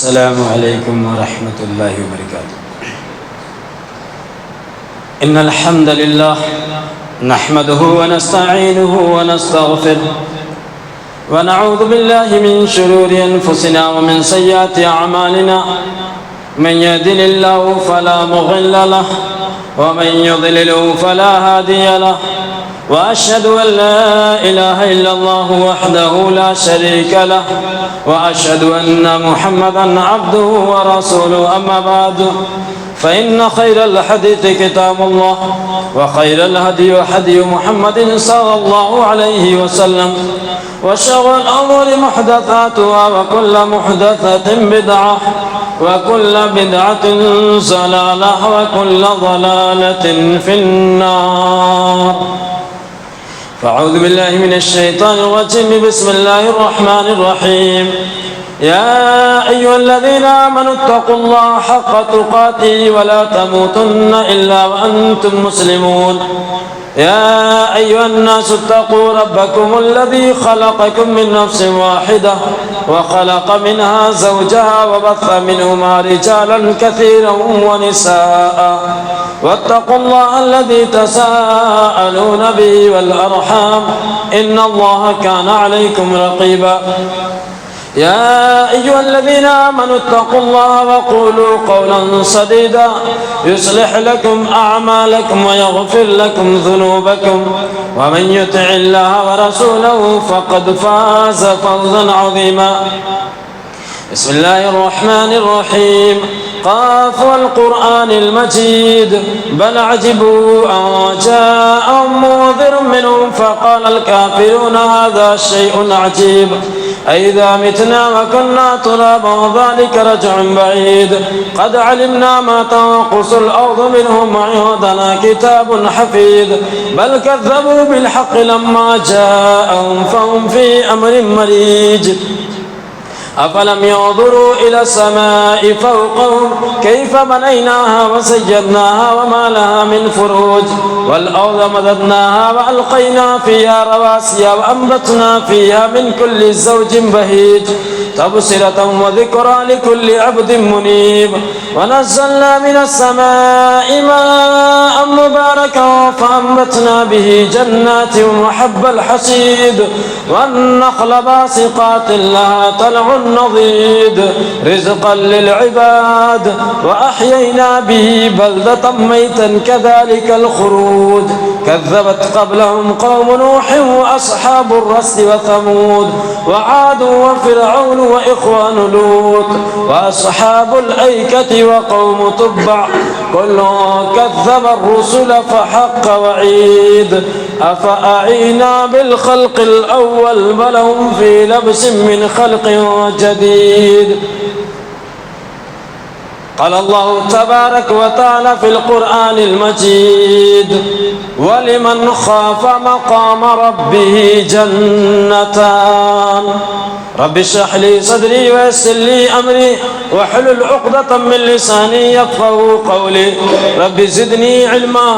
السلام علیکم ورحمۃ اللہ وبرکاتہ۔ ان الحمد للہ نحمده ونستعینه ونستغفره ونعوذ باللہ من شرور انفسنا ومن سیئات اعمالنا من يهده الله فلا مضل له ومن يضلل فلا هادي له وأشهد أن لا إله إلا الله وحده لا شريك له وأشهد أن محمدا عبده ورسوله أما بعد فإن خير الحديث كتاب الله وخير الهدي هدي محمد صلى الله عليه وسلم وشر الأمور محدثاتها وكل محدثة بدعة وكل بدعة ضلالة وكل ضلالة في النار۔ فأعوذ بالله من الشيطان الرجيم، بسم الله الرحمن الرحيم۔ يا أيها الذين آمنوا اتقوا الله حق تقاته ولا تموتن إلا وأنتم مسلمون۔ يا أيها الناس اتقوا ربكم الذي خلقكم من نفس واحدة وخلق منها زوجها وبث منهما رجالا كثيرا ونساء واتقوا الله الذي تساءلون به والأرحام إن الله كان عليكم رقيبا۔ يا أيها الذين آمنوا اتقوا الله وقولوا قولا سديدا يصلح لكم أعمالكم ويغفر لكم ذنوبكم ومن يطع الله ورسوله فقد فاز فوزا عظيما۔ بسم الله الرحمن الرحيم۔ قاف والقرآن المجيد بل عجبوا أن جاءهم منذر منهم فقال الكافرون هذا شيء عجيب أئذا متنا وكنا ترابا ذلك رجع بعيد قد علمنا ما تنقص الأرض منهم وعندنا كتاب حفيظ بل كذبوا بالحق لما جاءهم فهم في أمر مريج أفلم ينظروا إلى السماء فوقهم كيف بنيناها وزيناها وما لها من فروج والأرض مددناها وألقينا فيها رواسي وأنبتنا فيها من كل زوج بهيج تبصرة وذكرى لكل عبد منيب ونزلنا من السماء ماء مباركا فأنبتنا به جنات وحب الحصيد والنخل باسقات لها طلع نضيد رزقا للعباد وأحيينا به بلدة ميتا كذلك الخروج كذبت قبلهم قوم نوح وأصحاب الرس وثمود وعاد وفرعون وإخوان لوط وأصحاب الأيكة وقوم تبع كل كذب الرسل فحق وعيد أفأعينا بالخلق الأول بل هم في لبس من خلق جديد۔ قال الله تبارك وتعالى في القرآن المجيد ولمن خاف مقام ربه جنتان رب اشرح لي صدري ويسر لي أمري واحلل عقدة من لساني يفقهوا قولي رب زدني علما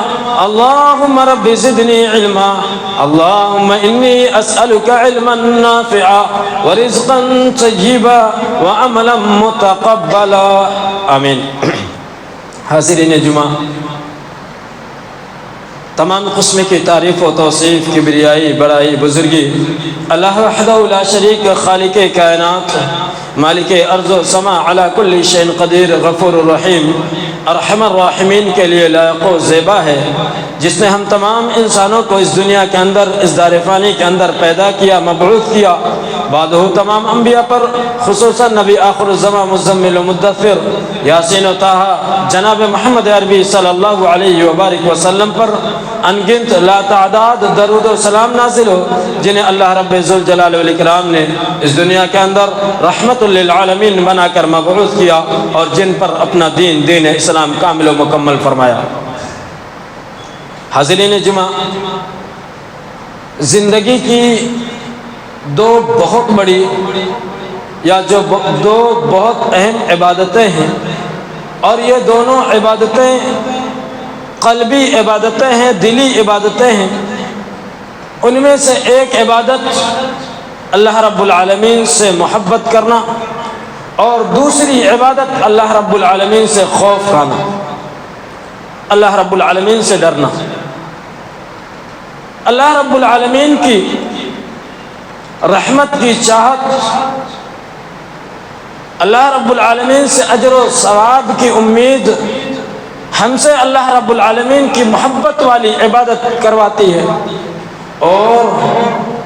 اللهم رب زدني علما اللهم إني أسألك علما نافعا ورزقا طيبا وعملا متقبلا آمین۔ حاضرین جمعہ، تمام قسم کی تعریف و توصیف، کبریائی، بڑائی، بزرگی اللہ وحدہ لا شریک خالق کائنات مالک ارض و سما علی کل شیء قدیر غفور الرحیم ارحم الراحمین کے لیے لائق و زیبا ہے، جس نے ہم تمام انسانوں کو اس دنیا کے اندر اس دار فانی کے اندر پیدا کیا، مبعوث کیا، بعد تمام انبیاء پر خصوصاً نبی آخر الزمان مزمل و مدثر یاسین و طٰہٰ جناب محمد عربی صلی اللہ علیہ وبارک وسلم پر انگنت لا تعداد درود و سلام نازل ہو، جنہیں اللہ رب ذوالجلال والاکرام نے اس دنیا کے اندر رحمت للعالمین بنا کر مبعوث کیا اور جن پر اپنا دین اسلام کامل و مکمل فرمایا۔ حاضرین جمعہ، زندگی کی دو بہت بڑی یا جو دو بہت اہم عبادتیں ہیں، اور یہ دونوں عبادتیں قلبی عبادتیں ہیں، دلی عبادتیں ہیں۔ ان میں سے ایک عبادت اللہ رب العالمین سے محبت کرنا اور دوسری عبادت اللہ رب العالمین سے خوف کھانا، اللہ رب العالمین سے ڈرنا، اللہ رب العالمین کی رحمت کی چاہت، اللہ رب العالمین سے اجر و ثواب کی امید ہم سے اللہ رب العالمین کی محبت والی عبادت کرواتی ہے، اور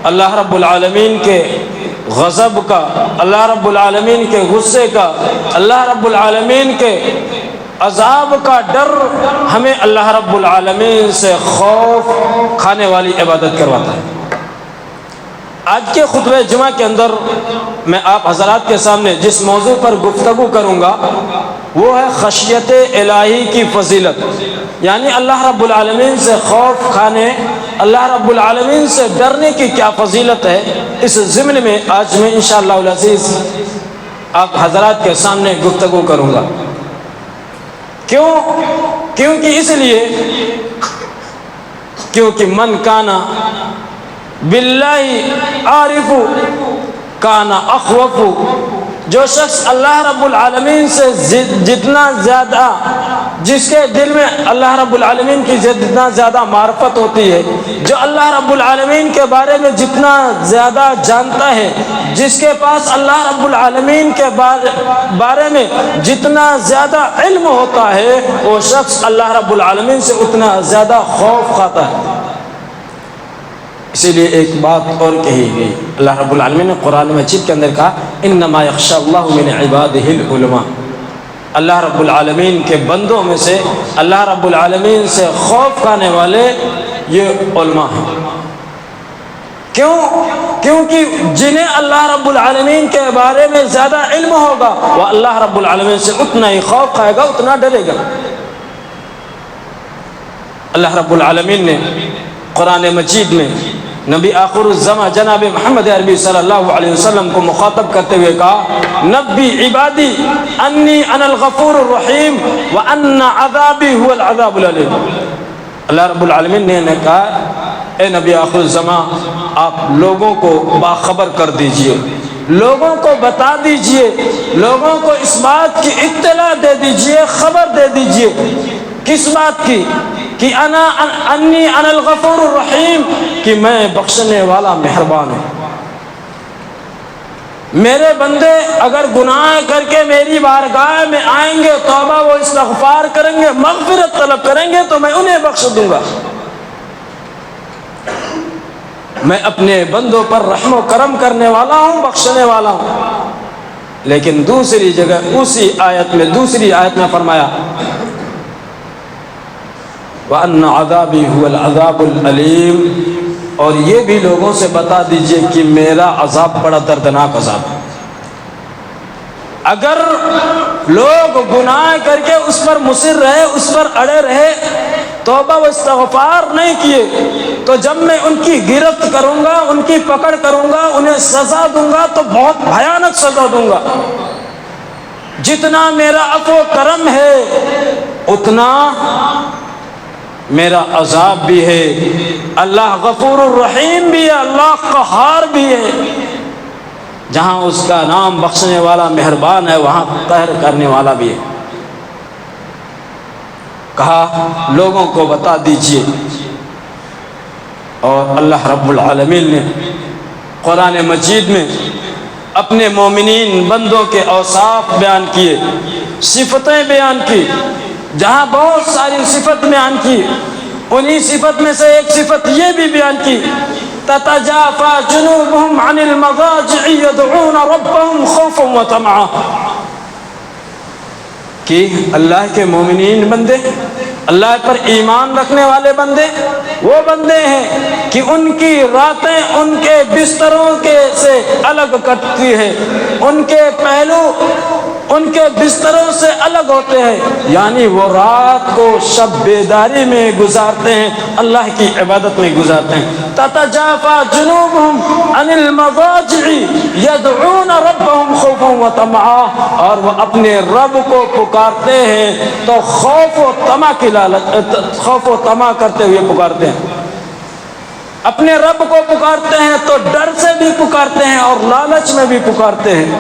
اللہ رب العالمین کے غضب کا، اللہ رب العالمین کے غصے کا، اللہ رب العالمین کے عذاب کا ڈر ہمیں اللہ رب العالمین سے خوف کھانے والی عبادت کرواتا ہے۔ آج کے خطبہ جمعہ کے اندر میں آپ حضرات کے سامنے جس موضوع پر گفتگو کروں گا وہ ہے خشیت الہی کی فضیلت، یعنی اللہ رب العالمین سے خوف کھانے، اللہ رب العالمین سے ڈرنے کی کیا فضیلت ہے۔ اس ضمن میں آج میں انشاءاللہ العزیز آپ حضرات کے سامنے گفتگو کروں گا۔ کیونکہ اس لیے کیونکہ من کانا باللہ عارف کانا اخوف، جو شخص اللہ رب العالمین سے جتنا زیادہ، جس کے دل میں اللہ رب العالمین کی جتنا زیادہ معرفت ہوتی ہے، جو اللہ رب العالمین کے بارے میں جتنا زیادہ جانتا ہے، جس کے پاس اللہ رب العالمین کے بارے میں جتنا زیادہ علم ہوتا ہے، وہ شخص اللہ رب العالمین سے اتنا زیادہ خوف کھاتا ہے۔ اسی لیے ایک بات اور کہی گئی، اللہ رب العالمین نے قرآن مجید کے اندر کہا انما یخشی اللہ من عبادہ العلماء، اللہ رب العالمین کے بندوں میں سے اللہ رب العالمین سے خوف کھانے والے یہ علماء ہیں۔ کیونکہ جنہیں اللہ رب العالمین کے بارے میں زیادہ علم ہوگا وہ اللہ رب العالمین سے اتنا ہی خوف کھائے گا، اتنا ڈرے گا۔ اللہ رب العالمین نے قرآن مجید میں نبی آخر الزمان جناب محمد عربی صلی اللہ علیہ وسلم کو مخاطب کرتے ہوئے کہا نبی عبادی انی انا الغفور الرحیم وان عذابی هو العذاب العلیم۔ اللہ رب العالمین نے کہا اے نبی آخر الزمان آپ لوگوں کو باخبر کر دیجئے، لوگوں کو بتا دیجئے، لوگوں کو اس بات کی اطلاع دے دیجئے، خبر دے دیجئے۔ کس بات کی؟ کہ انی انا الغفور الرحیم، کہ میں بخشنے والا مہربان ہوں۔ میرے بندے اگر گناہ کر کے میری بارگاہ میں آئیں گے، توبہ و استغفار کریں گے، مغفرت طلب کریں گے تو میں انہیں بخش دوں گا۔ میں اپنے بندوں پر رحم و کرم کرنے والا ہوں، بخشنے والا ہوں۔ لیکن دوسری جگہ دوسری آیت میں فرمایا وَأَنَّ عَذَابِي هُوَ الْعَذَابُ الْأَلِيمُ، اور یہ بھی لوگوں سے بتا دیجئے کہ میرا عذاب بڑا دردناک عذاب ہے۔ اگر لوگ گناہ کر کے اس پر مصر رہے، اس پر اڑے رہے، توبہ و استغفار نہیں کیے، تو جب میں ان کی گرفت کروں گا، ان کی پکڑ کروں گا، انہیں سزا دوں گا تو بہت بھیانک سزا دوں گا۔ جتنا میرا عفو و کرم ہے اتنا میرا عذاب بھی ہے۔ اللہ غفور الرحیم بھی ہے، اللہ قہار بھی ہے۔ جہاں اس کا نام بخشنے والا مہربان ہے وہاں قہر کرنے والا بھی ہے۔ کہا لوگوں کو بتا دیجئے، اور اللہ رب العالمین نے قرآن مجید میں اپنے مومنین بندوں کے اوصاف بیان کیے، صفتیں بیان کی۔ جہاں بہت ساری صفت بیان کی، انہی صفت میں سے ایک صفت یہ بھی بیان کی تتجافى جنوبهم عن المضاجع يدعون ربهم خوفا وطمعا، کہ اللہ کے مومنین بندے، اللہ پر ایمان رکھنے والے بندے وہ بندے ہیں کہ ان کی راتیں ان کے بستروں کے سے الگ کٹتی ہے، ان کے پہلو ان کے بستروں سے الگ ہوتے ہیں، یعنی وہ رات کو شب بیداری میں گزارتے ہیں، اللہ کی عبادت میں گزارتے ہیں۔ تتجافى جنوبهم عن المضاجع يدعون ربهم خوفا وطمعا، اور وہ اپنے رب کو پکارتے ہیں تو خوف و طمع کی خوف و طمع کرتے ہوئے پکارتے ہیں۔ اپنے رب کو پکارتے ہیں تو ڈر سے بھی پکارتے ہیں اور لالچ میں بھی پکارتے ہیں۔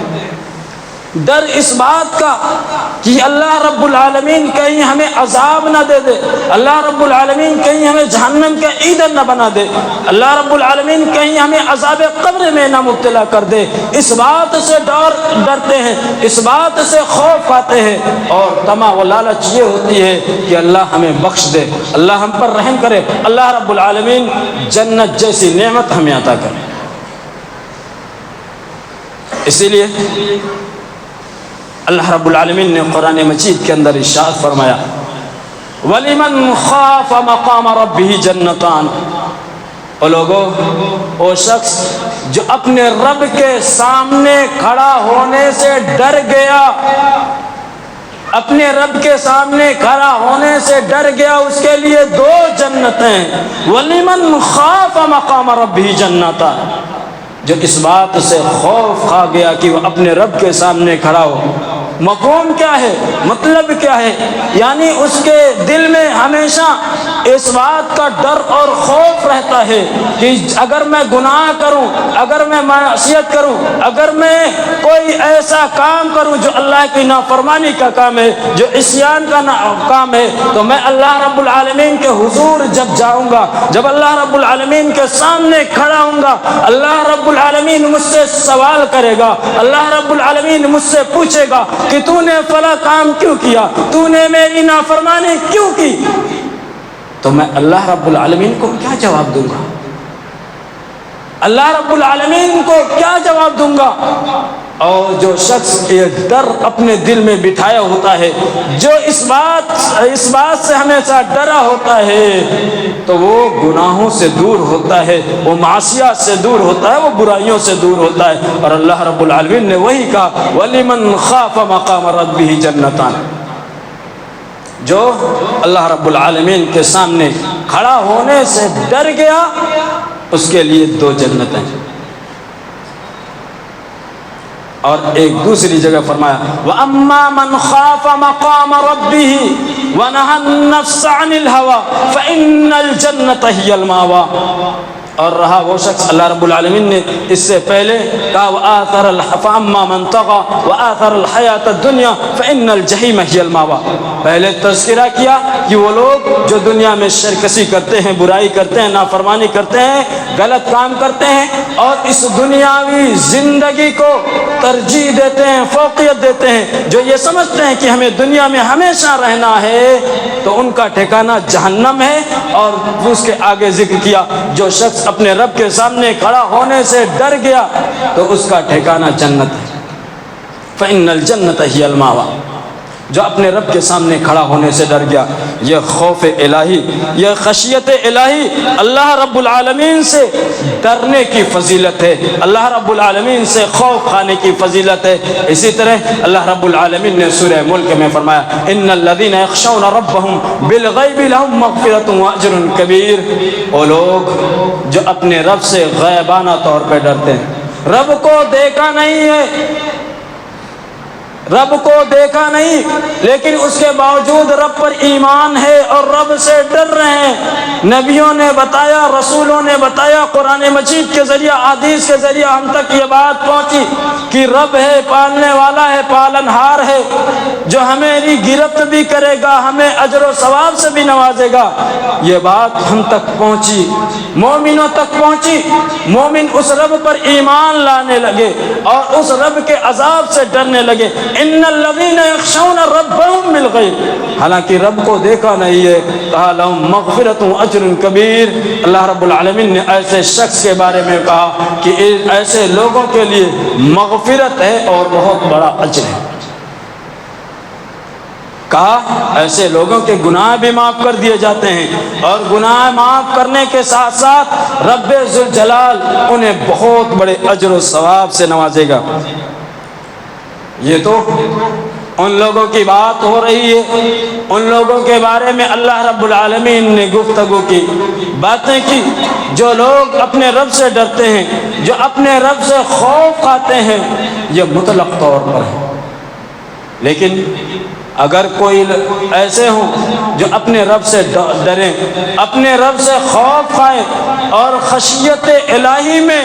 ڈر اس بات کا کہ اللہ رب العالمین کہیں ہمیں عذاب نہ دے دے، اللہ رب العالمین کہیں ہمیں جہنم کا ایندھن نہ بنا دے، اللہ رب العالمین کہیں ہمیں عذاب قبر میں نہ مبتلا کر دے، اس بات سے ڈرتے ہیں، اس بات سے خوف کھاتے ہیں، اور طمع و لالچ یہ ہوتی ہے کہ اللہ ہمیں بخش دے، اللہ ہم پر رحم کرے، اللہ رب العالمین جنت جیسی نعمت ہمیں عطا کرے۔ اسی لیے اللہ رب العالمین نے قرآن مجید کے اندر ارشاد فرمایا وَلِمَنْ خَافَ مَقَامَ رَبِّهِ جَنَّتَانِ، او لوگوں، وہ شخص جو اپنے رب کے سامنے کھڑا ہونے سے ڈر گیا، اپنے رب کے سامنے کھڑا ہونے سے ڈر گیا، اس کے لیے 2 جنتیں۔ وَلِمَنْ خَافَ مَقَامَ رَبِّهِ جَنَّتَانِ، جو اس بات سے خوف کھا گیا کہ وہ اپنے رب کے سامنے کھڑا ہو۔ مفہوم کیا ہے؟ مطلب کیا ہے؟ یعنی اس کے دل میں ہمیشہ اس بات کا ڈر اور خوف رہتا ہے کہ اگر میں گناہ کروں، اگر میں معصیت کروں، اگر میں کوئی ایسا کام کروں جو اللہ کی نافرمانی کا کام ہے، جو عصیان کا کام ہے، تو میں اللہ رب العالمین کے حضور جب جاؤں گا، جب اللہ رب العالمین کے سامنے کھڑا ہوں گا، اللہ رب العالمین مجھ سے سوال کرے گا، اللہ رب العالمین مجھ سے پوچھے گا کہ تو نے فلاں کام کیوں کیا، تو نے میری نافرمانی کیوں کی، تو میں اللہ رب العالمین کو کیا جواب دوں گا؟ اللہ رب العالمین کو کیا جواب دوں گا؟ اور جو شخص یہ ڈر اپنے دل میں بٹھایا ہوتا ہے، جو اس بات سے ہمیشہ ڈرا ہوتا ہے، تو وہ گناہوں سے دور ہوتا ہے، وہ معصیت سے دور ہوتا ہے، وہ برائیوں سے دور ہوتا ہے۔ اور اللہ رب العالمین نے وہی کہا وَلِمَنْ خَافَ مَقَامَ رَبِّهِ جَنَّتَانِ، جو اللہ رب العالمین کے سامنے کھڑا ہونے سے ڈر گیا، اس کے لیے 2 جنتیں۔ اور ایک دوسری جگہ فرمایا وَأَمَّا مَنْ خَافَ مَقَامَ رَبِّهِ وَنَهَى النَّفْسَ عَنِ الْهَوَىٰ فَإِنَّ الْجَنَّةَ هِيَ الْمَأْوَىٰ، اور رہا وہ شخص، اللہ رب العالمین نے اس سے پہلے کہا فَأَمَّا مَنْ طَغَىٰ وَآثَرَ الْحَيَاةَ الدُّنْيَا فَإِنَّ الْجَحِيمَ هِيَ الْمَأْوَىٰ۔ پہلے تذکرہ کیا کہ وہ لوگ جو دنیا میں شرکسی کرتے ہیں، برائی کرتے ہیں، نافرمانی کرتے ہیں، غلط کام کرتے ہیں، اور اس دنیاوی زندگی کو ترجیح دیتے ہیں، فوقیت دیتے ہیں، جو یہ سمجھتے ہیں کہ ہمیں دنیا میں ہمیشہ رہنا ہے، تو ان کا ٹھکانہ جہنم ہے۔ اور اس کے آگے ذکر کیا جو شخص اپنے رب کے سامنے کھڑا ہونے سے ڈر گیا تو اس کا ٹھکانہ جنت ہے۔ فَإِنَّ الْجَنَّةَ هِيَ الْمَأْوَىٰ، جو اپنے رب کے سامنے کھڑا ہونے سے ڈر گیا۔ یہ خوف الہی، یہ خشیت الہی اللہ رب العالمین سے ڈرنے کی فضیلت ہے، اللہ رب العالمین سے خوف کھانے کی فضیلت ہے۔ اسی طرح اللہ رب العالمین نے سورہ ملک میں فرمایا ان الذین یخشون ربهم بالغیب لهم مغفرۃ واجر کبیر، وہ لوگ جو اپنے رب سے غیبانہ طور پہ ڈرتے ہیں، رب کو دیکھا نہیں ہے، رب کو دیکھا نہیں، لیکن اس کے باوجود رب پر ایمان ہے اور رب سے ڈر رہے ہیں۔ نبیوں نے بتایا، رسولوں نے بتایا، قرآن مجید کے ذریعہ، حدیث کے ذریعہ ہم تک یہ بات پہنچی کہ رب ہے، پالنے والا ہے، پالنہار ہے، جو ہماری گرفت بھی کرے گا، ہمیں اجر و ثواب سے بھی نوازے گا۔ یہ بات ہم تک پہنچی، مومنوں تک پہنچی، مومن اس رب پر ایمان لانے لگے اور اس رب کے عذاب سے ڈرنے لگے۔ ان الذین یخشون ربهم بالغیب، حالانکہ رب کو دیکھا نہیں ہے، کہا لہم مغفرۃ اجر کبیر، اللہ رب العالمین نے ایسے شخص کے بارے میں کہا کہ ایسے لوگوں کے لیے مغفرت ہے اور بہت بڑا اجر ہے۔ کہا ایسے لوگوں کے گناہ بھی معاف کر دیے جاتے ہیں، اور گناہ معاف کرنے کے ساتھ ساتھ رب ذوالجلال انہیں بہت بڑے اجر و ثواب سے نوازے گا۔ یہ تو ان لوگوں کی بات ہو رہی ہے، ان لوگوں کے بارے میں اللہ رب العالمین نے گفتگو کی، باتیں کی، جو لوگ اپنے رب سے ڈرتے ہیں، جو اپنے رب سے خوف کھاتے ہیں، یہ مطلق طور پر ہے۔ لیکن اگر کوئی ایسے ہوں جو اپنے رب سے ڈریں، اپنے رب سے خوف کھائیں اور خشیت الہی میں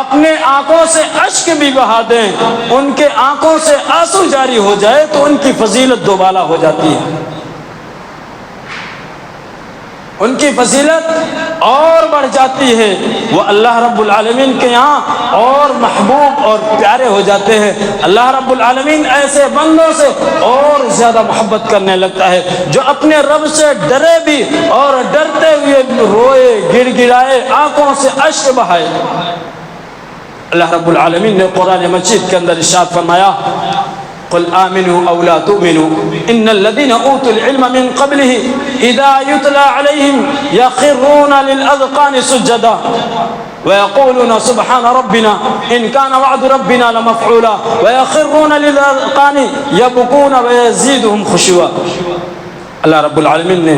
اپنے آنکھوں سے اشک بھی بہا دیں، ان کے آنکھوں سے آنسو جاری ہو جائے تو ان کی فضیلت دوبالا ہو جاتی ہے، ان کی فضیلت اور بڑھ جاتی ہے، وہ اللہ رب العالمین کے یہاں اور محبوب اور پیارے ہو جاتے ہیں۔ اللہ رب العالمین ایسے بندوں سے اور زیادہ محبت کرنے لگتا ہے جو اپنے رب سے ڈرے بھی اور ڈرتے ہوئے روئے، گڑ گڑائے، آنکھوں سے اشک بہائے۔ اللہ رب العالمین نے قرآن مجید کے اندر ارشاد فرمایا قل آمنوا او لا تؤمنوا ان الذين اوتوا العلم من قبله اذا يتلى عليهم يخرون للاذقان سجدا ويقولون سبحان ربنا ان كان وعد ربنا لمفعولا ويخرون للاذقان يبكون ويزيدهم خشوعا۔ اللہ رب العالمین نے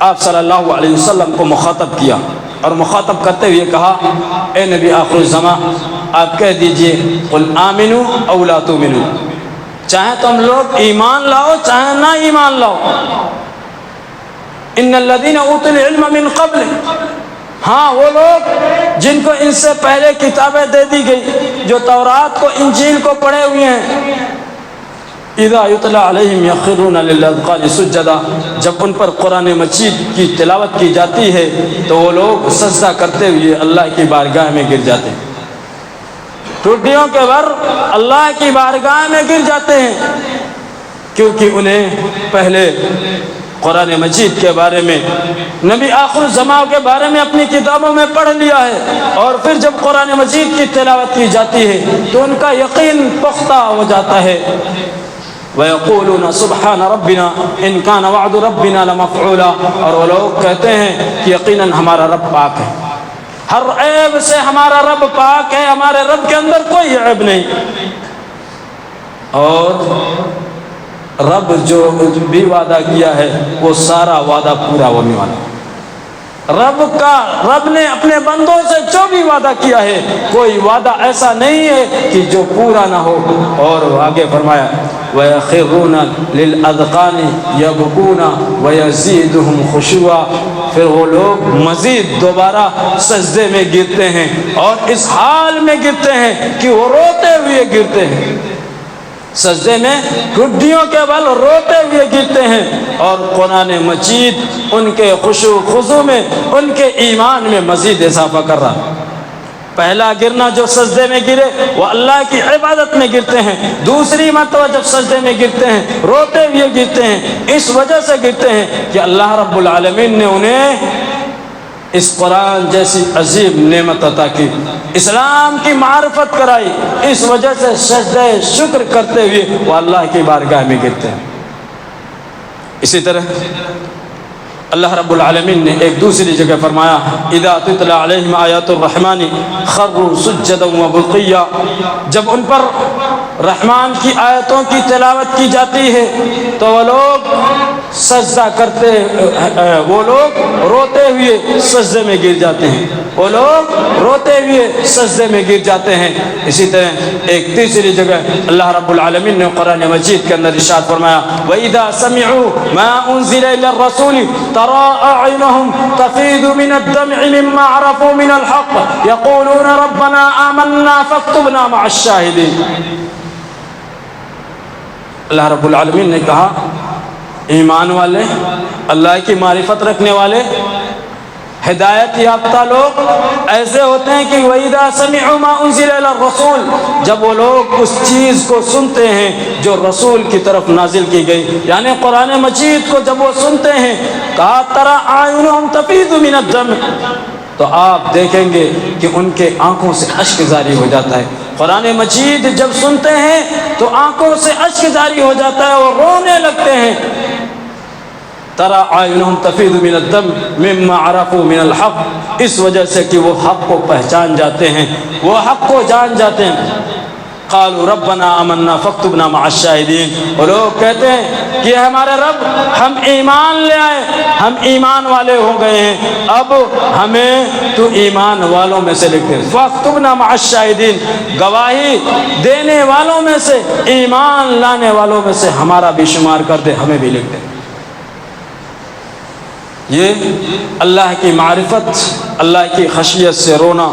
آپ صلی اللہ علیہ وسلم کو مخاطب کیا اور مخاطب کرتے ہوئے کہا اے نبی آخر الزمان آپ کہہ دیجئے قل آمنوا او لا تؤمنوا، چاہے تم لوگ ایمان لاؤ چاہے نہ ایمان لاؤ، ان الذین اوتوا العلم من قبل، ہاں وہ لوگ جن کو ان سے پہلے کتابیں دے دی گئی، جو تورات کو انجیل کو پڑھے ہوئے ہیں، اذا یتلی علیہم یخرون للاذقان سجدا، جب ان پر قرآن مجید کی تلاوت کی جاتی ہے تو وہ لوگ سجدہ کرتے ہوئے اللہ کی بارگاہ میں گر جاتے ہیں، ٹوٹیوں کے بھر اللہ کی بارگاہ میں گر جاتے ہیں، کیونکہ انہیں پہلے قرآن مجید کے بارے میں، نبی آخر الزمان کے بارے میں اپنی کتابوں میں پڑھ لیا ہے، اور پھر جب قرآن مجید کی تلاوت کی جاتی ہے تو ان کا یقین پختہ ہو جاتا ہے۔ وَيَقُولُونَ سُبْحَانَ رَبِّنَا إِن كَانَ وَعْدُ رَبِّنَا لَمَفْعُولًا، اور وہ لوگ کہتے ہیں کہ یقیناً ہمارا رب پاک ہے، ہر عیب سے ہمارا رب پاک ہے، ہمارے رب کے اندر کوئی عیب نہیں، اور رب جو بھی وعدہ کیا ہے وہ سارا وعدہ پورا ہونے والا ہے۔ رب نے اپنے بندوں سے جو بھی وعدہ کیا ہے کوئی وعدہ ایسا نہیں ہے کہ جو پورا نہ ہو۔ اور آگے فرمایا وَيَخِرُّونَ لِلْأَذْقَانِ يَبْكُونَ وَيَزِيدُهُمْ خُشُوعًا، پھر وہ لوگ مزید دوبارہ سجدے میں گرتے ہیں اور اس حال میں گرتے ہیں کہ وہ روتے ہوئے گرتے ہیں، سجدے میں گھٹنوں کے بل روتے ہوئے گرتے ہیں، اور قرآن مجید ان کے خشوع خضوع میں، ان کے ایمان میں مزید اضافہ کر رہا ہے۔ پہلا گرنا جو سجدے میں گرے وہ اللہ کی عبادت میں گرتے ہیں، دوسری مرتبہ جب سجدے میں گرتے ہیں روتے ہوئے گرتے ہیں، اس وجہ سے گرتے ہیں کہ اللہ رب العالمین نے انہیں اس قرآن جیسی عظیم نعمت عطا کی، اسلام کی معرفت کرائی، اس وجہ سے سجدہ شکر کرتے ہوئے وہ اللہ کی بارگاہ میں گرتے ہیں۔ اسی طرح اللہ رب العالمین نے ایک دوسری جگہ فرمایا اذا تتلی علیہم آیات الرحمن خروا سجدا وبقیا، جب ان پر رحمان کی آیتوں کی تلاوت کی جاتی ہے تو وہ لوگ سجدہ کرتے، وہ لوگ روتے ہوئے سجدے میں گر جاتے ہیں، وہ لوگ روتے ہوئے سجدے میں گر جاتے ہیں۔ اسی طرح ایک تیسری جگہ اللہ رب العالمین نے قرآن مجید کے اندر ارشاد فرمایا وَإِذَا سَمِعُوا مَا أُنزِلَ إِلَى الرَّسُولِ تَرَىٰ أَعْيُنَهُمْ تَفِيضُ مِنَ الدَّمْعِ مِمَّا عَرَفُوا مِنَ الْحَقِّ يَقُولُونَ رَبَّنَا آمَنَّا فَاكْتُبْنَا مَعَ الشَّاهِدِينَ۔ اللہ رب العالمین نے کہا ایمان والے، اللہ کی معرفت رکھنے والے، ہدایت یافتہ لوگ ایسے ہوتے ہیں کہ وَإِذَا سَمِعُوا مَا أُنزِلَ إِلَى الرَّسُولِ، جب وہ لوگ اس چیز کو سنتے ہیں جو رسول کی طرف نازل کی گئی، یعنی قرآن مجید کو جب وہ سنتے ہیں کہا تَرَىٰ أَعْيُنُهُمْ تَفِيضُ مِنَ الدَّمْعِ، تو آپ دیکھیں گے کہ ان کے آنکھوں سے اشک جاری ہو جاتا ہے۔ قرآن مجید جب سنتے ہیں تو آنکھوں سے اشک جاری ہو جاتا ہے اور رونے لگتے ہیں۔ تَرَىٰ أَعْيُنُهُمْ تَفِيضُ مِنَ الدَّمْعِ مِمَّا عَرَفُوا مِنَ الْحَقِّ، اس وجہ سے کہ وہ حق کو پہچان جاتے ہیں، وہ حق کو جان جاتے ہیں۔ قالوا ربنا آمنا فاکتبنا مع الشاہدین، وہ لوگ کہتے ہیں کہ ہمارے رب ہم ایمان لے آئے، ہم ایمان والے ہو گئے ہیں، اب ہمیں تو ایمان والوں میں سے لکھ دے، فاکتبنا مع الشاہدین، گواہی دینے والوں میں سے، ایمان لانے والوں میں سے ہمارا بھی شمار کر دے، ہمیں بھی لکھ دے۔ یہ اللہ کی معرفت، اللہ کی خشیت سے رونا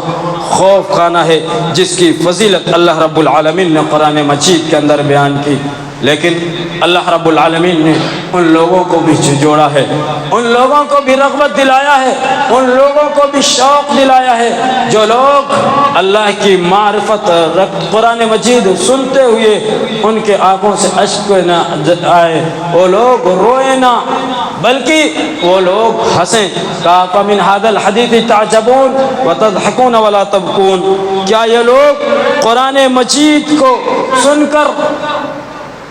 خوف کھانا ہے، جس کی فضیلت اللہ رب العالمین نے قرآن مجید کے اندر بیان کی۔ لیکن اللہ رب العالمین نے ان لوگوں کو بھی جھنجھوڑا ہے، ان لوگوں کو بھی رغبت دلایا ہے، ان لوگوں کو بھی شوق دلایا ہے جو لوگ اللہ کی معرفت قرآن مجید سنتے ہوئے ان کے آنکھوں سے اشک نہ آئے، وہ لوگ روئے نہ بلکہ وہ لوگ ہنسیں۔ کہا فَمِنْ هَذَا الْحَدِيثِ تَعْجَبُونَ وَتَضْحَكُونَ وَلَا تَبْكُونَ، کیا یہ لوگ قرآن مجید کو سن کر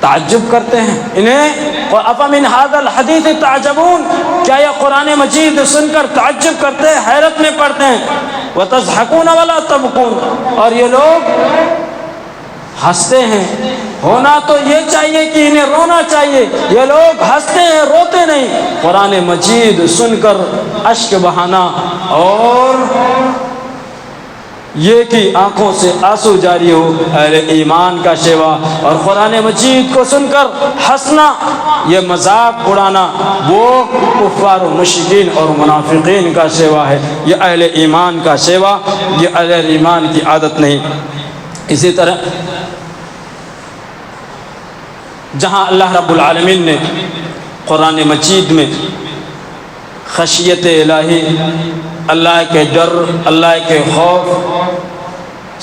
تعجب کرتے ہیں؟ انہیں اَفَمِنْ هَذَا الْحَدِيثِ تَعْجَبُونَ، کیا یہ قرآن مجید سن کر تعجب کرتے ہیں، حیرت میں پڑتے ہیں؟ وَتَضْحَكُونَ وَلَا تَبْكُونَ، اور یہ لوگ ہنستے ہیں۔ ہونا تو یہ چاہیے کہ انہیں رونا چاہیے، یہ لوگ ہنستے ہیں، روتے نہیں۔ قرآن مجید سن کر اشک بہانا اور یہ کہ آنکھوں سے آنسو جاری ہو، اہل ایمان کا شیوا، اور قرآن مجید کو سن کر ہنسنا، یہ مذاق اڑانا، وہ کفار و مشرکین اور منافقین کا شیوا ہے، یہ اہل ایمان کا شیوا، یہ اہل ایمان کی عادت نہیں۔ اسی طرح جہاں اللہ رب العالمین نے قرآن مجید میں خشیت الہی، اللہ کے ڈر، اللہ کے خوف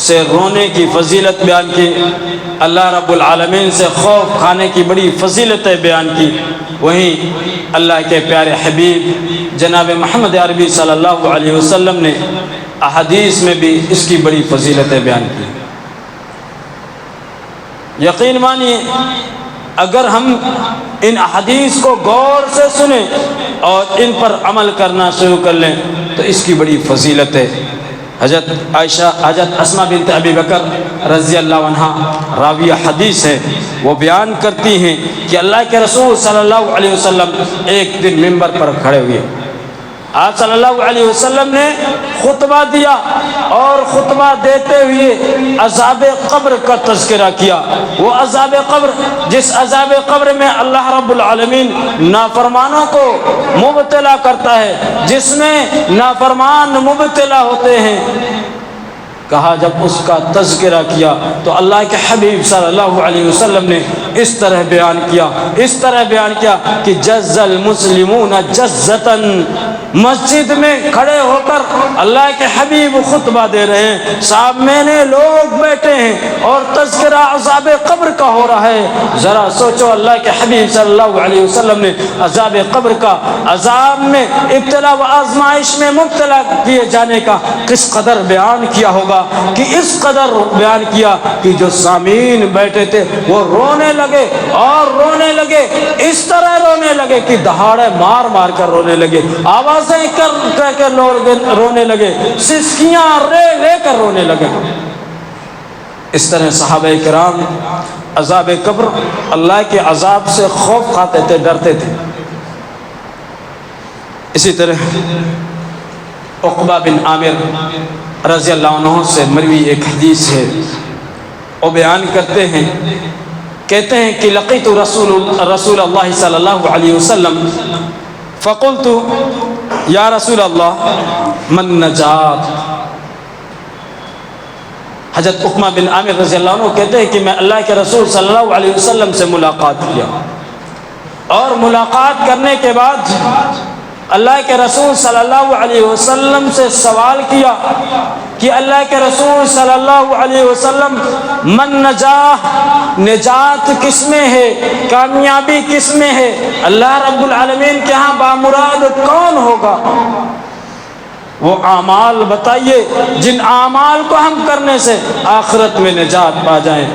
سے رونے کی فضیلت بیان کی، اللہ رب العالمین سے خوف کھانے کی بڑی فضیلتیں بیان کی، وہیں اللہ کے پیارے حبیب جناب محمد عربی صلی اللہ علیہ وسلم نے احادیث میں بھی اس کی بڑی فضیلتیں بیان کی۔ یقین مانیے اگر ہم ان احادیث کو غور سے سنیں اور ان پر عمل کرنا شروع کر لیں تو اس کی بڑی فضیلت ہے۔ حضرت عائشہ، حضرت اسماء بنت ابی بکر رضی اللہ عنہا راویہ حدیث ہے، وہ بیان کرتی ہیں کہ اللہ کے رسول صلی اللہ علیہ وسلم ایک دن منبر پر کھڑے ہوئے، آپ صلی اللہ علیہ وسلم نے خطبہ دیا اور خطبہ دیتے ہوئے عذاب قبر کا تذکرہ کیا۔ وہ عذاب قبر، جس عذاب قبر میں اللہ رب العالمین نافرمانوں کو مبتلا کرتا ہے، جس میں نافرمان مبتلا ہوتے ہیں، کہا جب اس کا تذکرہ کیا تو اللہ کے حبیب صلی اللہ علیہ وسلم نے اس طرح بیان کیا کہ جز المسلمون جزتاً، مسجد میں کھڑے ہو کر اللہ کے حبیب خطبہ دے رہے ہیں، سامنے لوگ بیٹھے ہیں اور تذکرہ عذاب قبر کا ہو رہا ہے۔ ذرا سوچو اللہ کے حبیب صلی اللہ علیہ وسلم نے عذاب قبر کا، عذاب میں ابتلا و آزمائش میں مبتلا کیے جانے کا کس قدر بیان کیا ہوگا، کہ اس قدر بیان کیا کہ جو سامعین بیٹھے تھے وہ رونے لگے، اور رونے لگے، اس طرح رونے لگے کہ دہاڑے مار مار کر رونے لگے، آوازیں کر رونے لگے، سسکیاں لے کر رونے لگے۔ اس طرح صحابہ کرام عذاب قبر، اللہ کے عذاب سے خوف کھاتے تھے، ڈرتے تھے۔ اسی طرح عقبہ بن عامر رضی اللہ عنہ سے مروی ایک حدیث ہے، وہ بیان کرتے ہیں، کہتے ہیں کہ لقیت رسول اللہ صلی اللہ علیہ وسلم فقلت یا رسول اللہ من نجات۔ حضرت عقبہ بن عامر رضی اللہ عنہ کہتے ہیں کہ میں اللہ کے رسول صلی اللہ علیہ وسلم سے ملاقات کیا، اور ملاقات کرنے کے بعد اللہ کے رسول صلی اللہ علیہ وسلم سے سوال کیا کہ اللہ کے رسول صلی اللہ علیہ وسلم من نجات کس میں ہے، کامیابی کس میں ہے، اللہ رب العالمین کے ہاں بامراد کون ہوگا؟ وہ اعمال بتائیے جن اعمال کو ہم کرنے سے آخرت میں نجات پا جائیں۔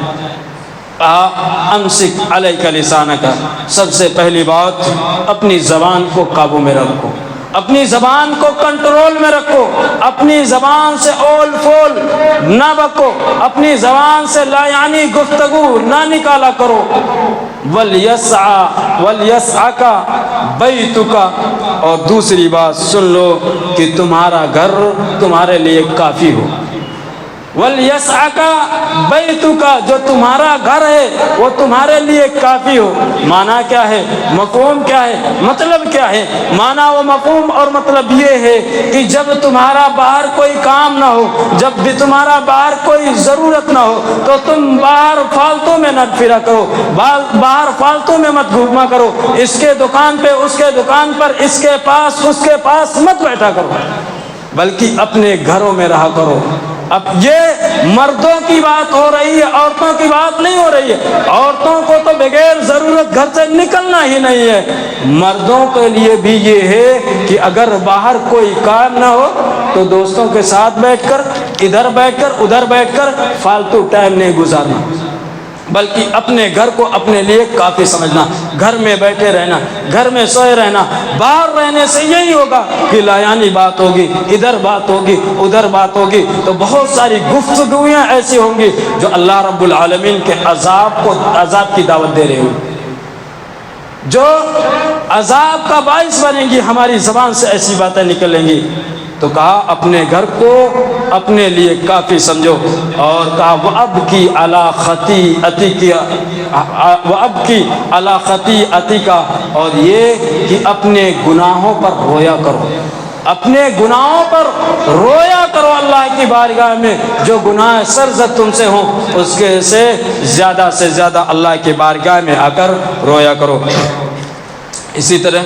امسک علیک لسانک، سب سے پہلی بات اپنی زبان کو قابو میں رکھو، اپنی زبان کو کنٹرول میں رکھو، اپنی زبان سے اول فول نہ بکو، اپنی زبان سے لا یعنی گفتگو نہ نکالا کرو۔ وَلْيَسْعَكَ بَيْتُكَ، اور دوسری بات سن لو کہ تمہارا گھر تمہارے لیے کافی ہو۔ وَلْيَسْعَكَ بَيْتُكَ، جو تمہارا گھر ہے وہ تمہارے لیے کافی ہو۔ معنی کیا ہے، مفہوم کیا ہے، مطلب کیا ہے؟ معنی و مفہوم اور مطلب یہ ہے کہ جب تمہارا باہر کوئی کام نہ ہو، جب بھی تمہارا باہر کوئی ضرورت نہ ہو تو تم باہر فالتو میں نہ پھرا کرو، باہر فالتو میں مت گھوما کرو، اس کے دکان پہ اس کے دکان پر، اس کے پاس اس کے پاس مت بیٹھا کرو، بلکہ اپنے گھروں میں رہا کرو۔ اب یہ مردوں کی بات ہو رہی ہے، عورتوں کی بات نہیں ہو رہی ہے۔ عورتوں کو تو بغیر ضرورت گھر سے نکلنا ہی نہیں ہے۔ مردوں کے لیے بھی یہ ہے کہ اگر باہر کوئی کام نہ ہو تو دوستوں کے ساتھ بیٹھ کر، ادھر بیٹھ کر ادھر بیٹھ کر فالتو ٹائم نہیں گزارنا، بلکہ اپنے گھر کو اپنے لیے کافی سمجھنا، گھر میں بیٹھے رہنا، گھر میں سوئے رہنا۔ باہر رہنے سے یہی ہوگا کہ لایانی بات ہوگی، ادھر بات ہوگی، ادھر بات ہوگی، تو بہت ساری گفتگویاں ایسی ہوں گی جو اللہ رب العالمین کے عذاب کی دعوت دے رہے ہوں، جو عذاب کا باعث بنیں گی۔ ہماری زبان سے ایسی باتیں نکلیں گی، تو کہا اپنے گھر کو اپنے لیے کافی سمجھو، اور کہا وَأَبْكِي عَلَى خَطِيئَتِكَ، اور یہ کہ اپنے گناہوں پر رویا کرو، اپنے گناہوں پر رویا کرو اللہ کی بارگاہ میں۔ جو گناہ سرزد تم سے ہوں اس کے سے زیادہ اللہ کی بارگاہ میں آ کر رویا کرو۔ اسی طرح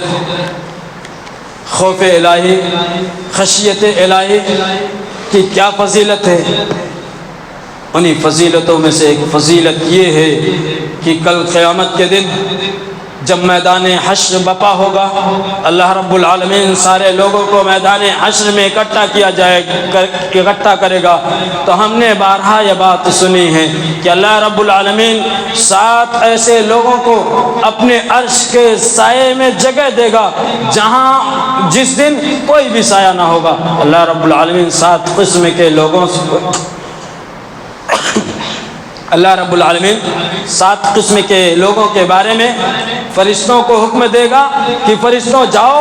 خوف الہی، خشیت الہی کی کیا فضیلت ہے؟ انہی فضیلتوں میں سے ایک فضیلت یہ ہے کہ کل قیامت کے دن جب میدان حشر بپا ہوگا، اللہ رب العالمین سارے لوگوں کو میدان حشر میں اکٹھا کرے گا، تو ہم نے بارہا یہ بات سنی ہے کہ اللہ رب العالمین 7 ایسے لوگوں کو اپنے عرش کے سائے میں جگہ دے گا جہاں جس دن کوئی بھی سایہ نہ ہوگا۔ اللہ رب العالمین 7 قسم کے لوگوں سے اللہ رب العالمین 7 قسم کے لوگوں کے بارے میں فرشتوں کو حکم دے گا کہ فرشتوں جاؤ،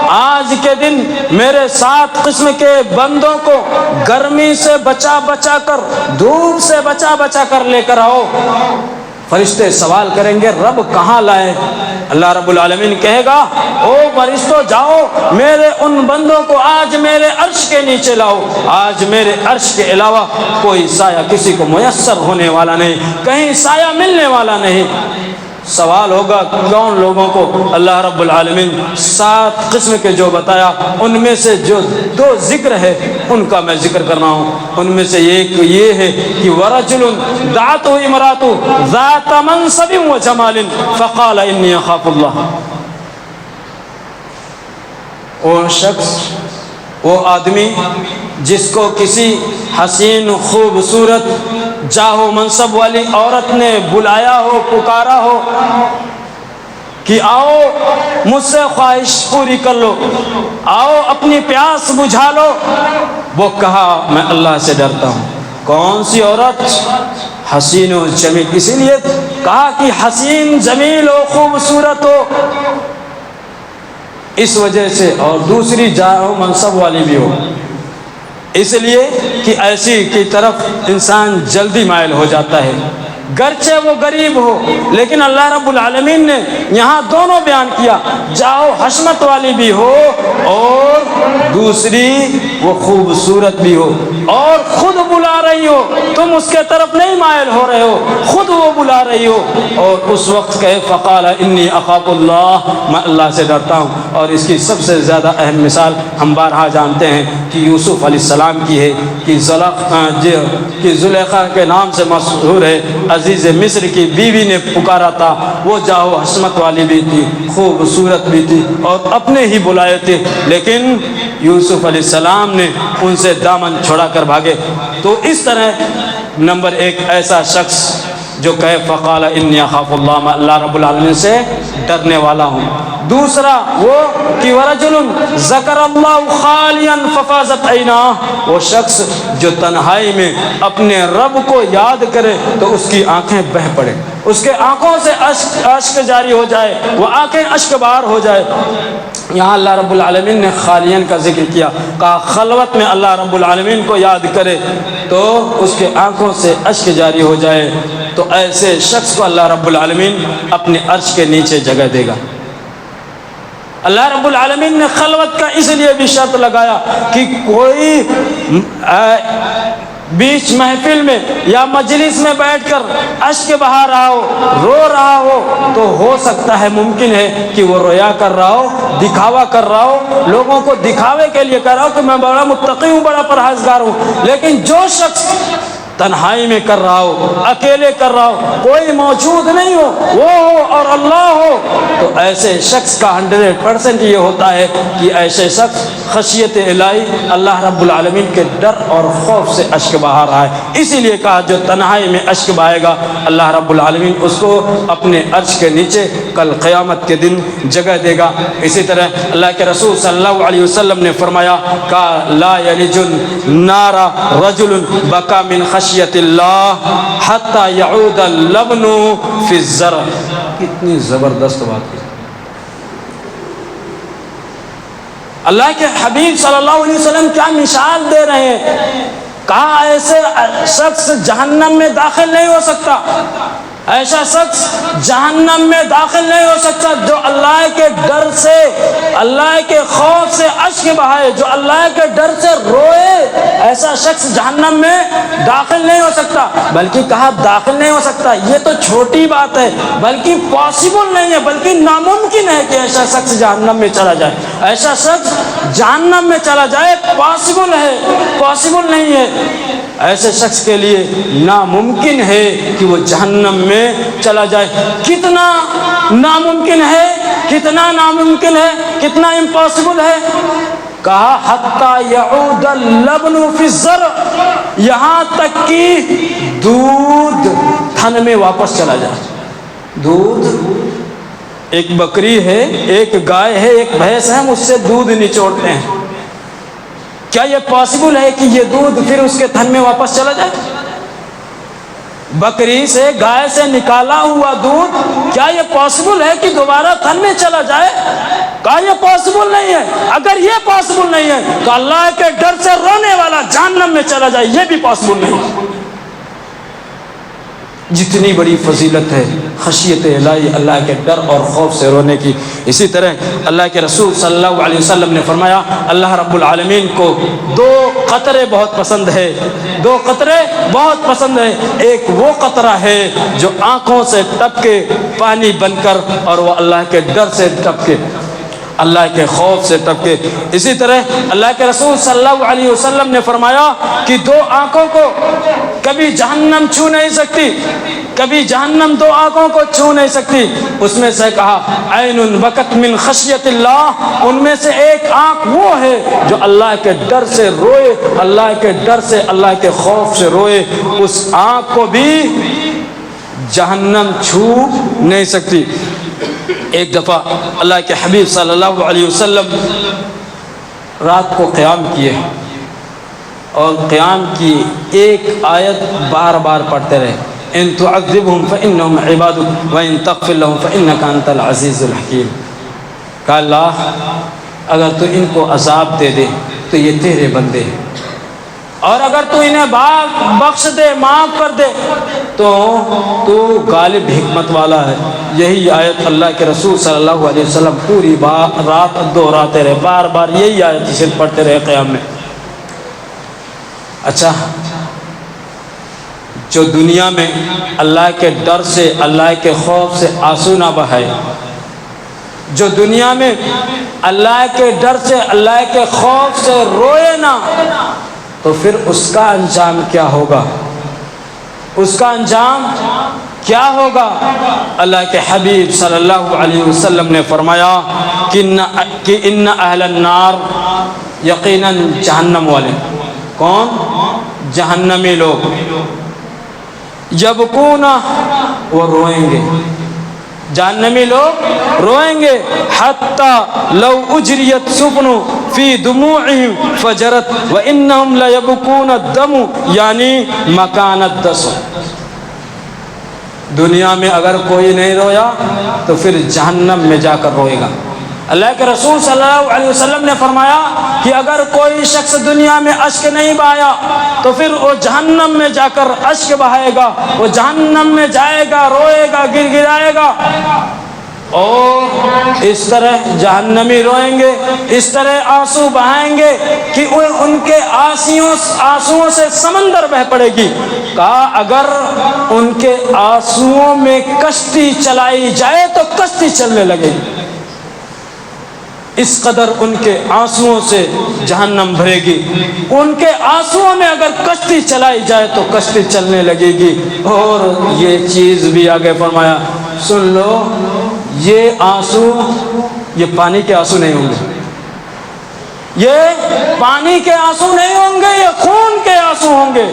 آج کے دن میرے 7 قسم کے بندوں کو گرمی سے بچا کر، دھوپ سے بچا کر لے کر آؤ۔ فرشتے سوال کریں گے رب کہاں لائے؟ اللہ رب العالمین کہے گا او فرشتوں جاؤ، میرے ان بندوں کو آج میرے عرش کے نیچے لاؤ۔ آج میرے عرش کے علاوہ کوئی سایہ کسی کو میسر ہونے والا نہیں، کہیں سایہ ملنے والا نہیں۔ سوال ہوگا کون لوگوں کو؟ اللہ رب العالمین 7 قسم کے جو بتایا ان میں سے جو 2 ذکر ہے ان کا میں ذکر کرنا ہوں۔ ان میں سے ایک یہ ہے کہ وَرَجُلٌ دَعَتْهُ امْرَأَتُهُ ذَاتَ مَنْصَبٍ وَجَمَالٍ فَقَالَ إِنِّي أَخَافُ اللَّهَ، وہ شخص، وہ آدمی جس کو کسی حسین خوبصورت جاہ و منصب والی عورت نے بلایا ہو، پکارا ہو کہ آؤ مجھ سے خواہش پوری کر لو، آؤ اپنی پیاس بجھا لو، وہ کہا میں اللہ سے ڈرتا ہوں۔ کون سی عورت؟ حسین و جمیل، اسی لیے کہا کہ حسین جمیل ہو، خوبصورت ہو، اس وجہ سے، اور دوسری جاہ و منصب والی بھی ہو، اس لیے کہ ایسی کی طرف انسان جلدی مائل ہو جاتا ہے، گرچہ وہ غریب ہو، لیکن اللہ رب العالمین نے یہاں دونوں بیان کیا، جاؤ حشمت والی بھی ہو اور دوسری وہ خوبصورت بھی ہو، اور خود بلا رہی ہو، تم اس کے طرف نہیں مائل ہو رہے ہو، خود وہ بلا رہی ہو، اور اس وقت کہے فقال انی اخاف اللہ، میں اللہ سے ڈرتا ہوں۔ اور اس کی سب سے زیادہ اہم مثال ہم بارہا جانتے ہیں کہ یوسف علیہ السلام کی ہے کہ زلیخا کے نام سے مشہور ہے، عزیز مصر کی بیوی نے پکارا تھا، وہ جاؤ حشمت والی بھی تھی، خوبصورت بھی تھی، اور اپنے ہی بلائے تھے، لیکن یوسف علیہ السلام نے ان سے دامن چھڑا کر بھاگے۔ تو اس طرح نمبر 1 ایسا شخص جو کہے فقال انی اخاف اللہ، میں اللہ رب العالمین سے ڈرنے والا ہوں۔ دوسرا وہ کہ ورجل ذکر اللہ خالیا ففاضت عیناہ، وہ شخص جو تنہائی میں اپنے رب کو یاد کرے تو اس کی آنکھیں بہہ پڑے، اس کے آنکھوں سے اشک جاری ہو جائے، وہ آنکھیں اشک بار ہو جائے۔ یہاں اللہ رب العالمین نے خالین کا ذکر کیا، کہا خلوت میں اللہ رب العالمین کو یاد کرے تو اس کے آنکھوں سے اشک جاری ہو جائے، تو ایسے شخص کو اللہ رب العالمین اپنے عرش کے نیچے جگہ دے گا۔ اللہ رب العالمین نے خلوت کا اس لیے بھی شرط لگایا کہ کوئی بیچ محفل میں یا مجلس میں بیٹھ کر اشک بہا رہا ہو، رو رہا ہو، تو ہو سکتا ہے، ممکن ہے کہ وہ رویا کر رہا ہو، دکھاوا کر رہا ہو، لوگوں کو دکھاوے کے لیے کر رہا ہو کہ میں بڑا متقی ہوں، بڑا پرہیزگار ہوں۔ لیکن جو شخص تنہائی میں کر رہا ہو، اکیلے کر رہا ہو، کوئی موجود نہیں ہو، وہ ہو اور اللہ ہو، تو ایسے شخص کا 100% یہ ہوتا ہے کہ ایسے شخص خشیت الہی، اللہ رب العالمین کے ڈر اور خوف سے اشک بہا رہا ہے۔ اسی لیے کہا جو تنہائی میں اشک بہائے گا اللہ رب العالمین اس کو اپنے عرش کے نیچے کل قیامت کے دن جگہ دے گا۔ اسی طرح اللہ کے رسول صلی اللہ علیہ وسلم نے فرمایا کہ لا یلج النار رجل بکا من خشیت اللہ حتی یعود اللبن فی الزرع۔ کتنی زبردست بات ہے۔ اللہ کے حبیب صلی اللہ علیہ وسلم کیا مثال دے رہے ہیں، کہا ایسے شخص جہنم میں داخل نہیں ہو سکتا، ایسا شخص جہنم میں داخل نہیں ہو سکتا جو اللہ کے ڈر سے، اللہ کے خوف سے اشک بہائے، جو اللہ کے ڈر سے روئے، ایسا شخص جہنم میں داخل نہیں ہو سکتا۔ بلکہ کہا داخل نہیں ہو سکتا، یہ تو چھوٹی بات ہے، بلکہ پاسبل نہیں ہے، بلکہ ناممکن ہے کہ ایسا شخص جہنم میں چلا جائے، ایسا شخص جہنم میں چلا جائے، پاسبل ہے، پاسبل نہیں ہے۔ ایسے شخص کے لیے ناممکن ہے کہ وہ جہنم میں چلا جائے۔ کتنا ناممکن ہے، کتنا ناممکن ہے، کتنا امپاسبل ہے۔ کہا حتی یعود اللبن فی الزرع، یہاں تک کہ دودھ تھن میں واپس چلا جائے۔ دودھ، ایک بکری ہے، ایک گائے ہے، ایک بھینس ہے، ہم اس سے دودھ نچوڑتے ہیں، کیا یہ پاسبل ہے کہ یہ دودھ پھر اس کے تھن میں واپس چلا جائے؟ بکری سے، گائے سے نکالا ہوا دودھ، کیا یہ پاسبل ہے کہ دوبارہ تھن میں چلا جائے؟ کہا یہ پاسبل نہیں ہے۔ اگر یہ پاسبل نہیں ہے تو اللہ کے ڈر سے رونے والا جہنم میں چلا جائے، یہ بھی پاسبل نہیں ہے۔ جتنی بڑی فضیلت ہے خشیت الہی، اللہ کے ڈر اور خوف سے رونے کی۔ اسی طرح اللہ کے رسول صلی اللہ علیہ وسلم نے فرمایا اللہ رب العالمین کو 2 قطرے بہت پسند ہے، 2 قطرے بہت پسند ہے۔ ایک وہ قطرہ ہے جو آنکھوں سے ٹپکے پانی بن کر، اور وہ اللہ کے ڈر سے ٹپکے، اللہ کے خوف سے ٹپکے۔ اسی طرح اللہ کے رسول صلی اللہ علیہ وسلم نے فرمایا کہ 2 آنکھوں کو کبھی جہنم چھو نہیں سکتی، کبھی جہنم 2 آنکھوں کو چھو نہیں سکتی۔ اس میں سے کہا عین بکت من خشیت اللہ، ان میں سے ایک آنکھ وہ ہے جو اللہ کے ڈر سے روئے، اللہ کے ڈر سے، اللہ کے خوف سے روئے، اس آنکھ کو بھی جہنم چھو نہیں سکتی۔ ایک دفعہ اللہ کے حبیب صلی اللہ علیہ وسلم رات کو قیام کیے، اور قیام کی ایک آیت بار بار پڑھتے رہے، ان تعذبهم فانهم عبادك وان تغفر لهم فانك انت العزیز الحکیم۔ کہ اللہ اگر تو ان کو عذاب دے دے تو یہ تیرے بندے ہیں، اور اگر تو انہیں بخش دے، معاف کر دے تو تو غالب حکمت والا ہے۔ یہی آیت اللہ کے رسول صلی اللہ علیہ وسلم پوری رات دہراتے رہے، بار بار یہی آیت صرف پڑھتے رہے قیام میں۔ اچھا، جو دنیا میں اللہ کے ڈر سے، اللہ کے خوف سے آنسو نہ بہائے، جو دنیا میں اللہ کے ڈر سے، اللہ کے خوف سے روئے نہ، تو پھر اس کا انجام کیا ہوگا؟ اس کا انجام کیا ہوگا؟ اللہ کے حبیب صلی اللہ علیہ وسلم نے فرمایا کہ ان اہل النار، یقیناً جہنم والے، کون؟ جہنمی لوگ، یبکون، وہ روئیں گے، جہنمی لوگ روئیں گے، حتی لو اجریت سفن فی دموعہم فجرت وانہم لیبکون الدم، یعنی مکان الدسم۔ دنیا میں اگر کوئی نہیں رویا تو پھر جہنم میں جا کر روئے گا۔ اللہ کے رسول صلی اللہ علیہ وسلم نے فرمایا کہ اگر کوئی شخص دنیا میں اشک نہیں بہایا تو پھر وہ جہنم میں جا کر اشک بہائے گا، وہ جہنم میں جائے گا، روئے گا، گر گرائے گا، اور اس طرح جہنمی روئیں گے، اس طرح آنسو بہائیں گے کہ ان کے آنسوؤں سے سمندر بہہ پڑے گی۔ کہا اگر ان کے آنسوؤں میں کشتی چلائی جائے تو کشتی چلنے لگے گی، اس قدر ان کے آنسوؤں سے جہنم بھرے گی۔ ان کے آنسوؤں میں اگر کشتی چلائی جائے تو کشتی چلنے لگے گی۔ اور یہ چیز بھی آگے فرمایا، سن لو، یہ آنسو، یہ پانی کے آنسو نہیں ہوں گے، یہ پانی کے آنسو نہیں ہوں گے، یہ خون کے آنسو ہوں گے۔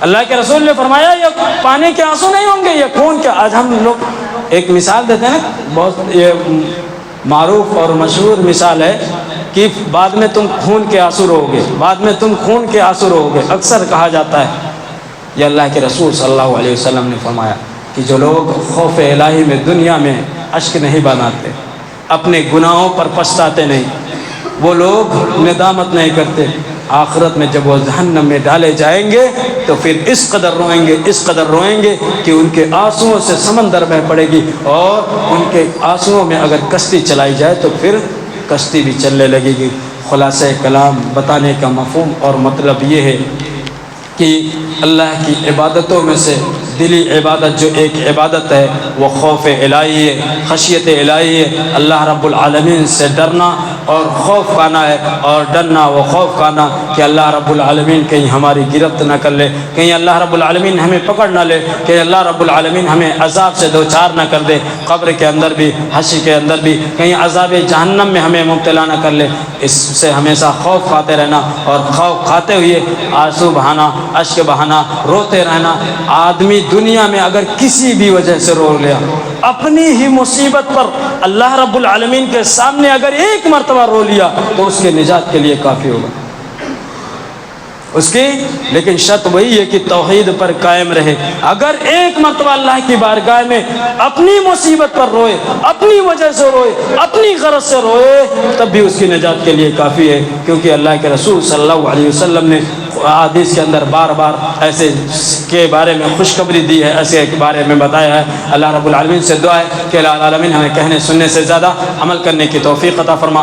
اللہ کے رسول نے فرمایا یہ پانی کے آنسو نہیں ہوں گے، یہ خون کے۔ آج ہم لوگ ایک مثال دیتے ہیں نا، بہت یہ معروف اور مشہور مثال ہے کہ بعد میں تم خون کے آنسو رو گے، بعد میں تم خون کے آنسو رو گے، اکثر کہا جاتا ہے۔ یہ اللہ کے رسول صلی اللہ علیہ وسلم نے فرمایا کہ جو لوگ خوف الہی میں دنیا میں اشک نہیں بناتے، اپنے گناہوں پر پچھتاتے نہیں، وہ لوگ ندامت نہیں کرتے، آخرت میں جب وہ جہنم میں ڈالے جائیں گے تو پھر اس قدر روئیں گے، اس قدر روئیں گے کہ ان کے آنسوؤں سے سمندر بہہ پڑے گی، اور ان کے آنسوؤں میں اگر کشتی چلائی جائے تو پھر کشتی بھی چلنے لگے گی۔ خلاصہ کلام بتانے کا مفہوم اور مطلب یہ ہے کہ اللہ کی عبادتوں میں سے دلی عبادت جو ایک عبادت ہے وہ خوف الہی ہے، خشیت الہی ہے، اللہ رب العالمین سے ڈرنا اور خوف کھانا ہے، اور ڈرنا و خوف کھانا کہ اللہ رب العالمین کہیں ہماری گرفت نہ کر لے، کہیں اللہ رب العالمین ہمیں پکڑ نہ لے، کہ اللہ رب العالمین ہمیں عذاب سے دوچار نہ کر دے، قبر کے اندر بھی، حشر کے اندر بھی، کہیں عذاب جہنم میں ہمیں مبتلا نہ کر لے۔ اس سے ہمیشہ خوف کھاتے رہنا، اور خوف کھاتے ہوئے آنسو بہانا، اشک بہانا، روتے رہنا۔ آدمی دنیا میں اگر کسی بھی وجہ سے رو لیا، اپنی ہی مصیبت پر اللہ رب العالمین کے سامنے اگر ایک مرتبہ رو لیا تو اس کے نجات کے لیے کافی ہوگا اس کی، لیکن شرط وہی ہے کہ توحید پر قائم رہے۔ اگر ایک مرتبہ اللہ کی بارگاہ میں اپنی مصیبت پر روئے، اپنی وجہ سے روئے، اپنی غرض سے روئے، تب بھی اس کی نجات کے لیے کافی ہے، کیونکہ اللہ کے رسول صلی اللہ علیہ وسلم نے حدیث کے اندر بار بار ایسے کے بارے میں خوشخبری دی ہے، ایسے کے بارے میں بتایا ہے۔ اللہ رب العالمین سے دعا ہے کہ اللہ العالمین ہمیں کہنے سننے سے زیادہ عمل کرنے کی توفیق عطا فرما۔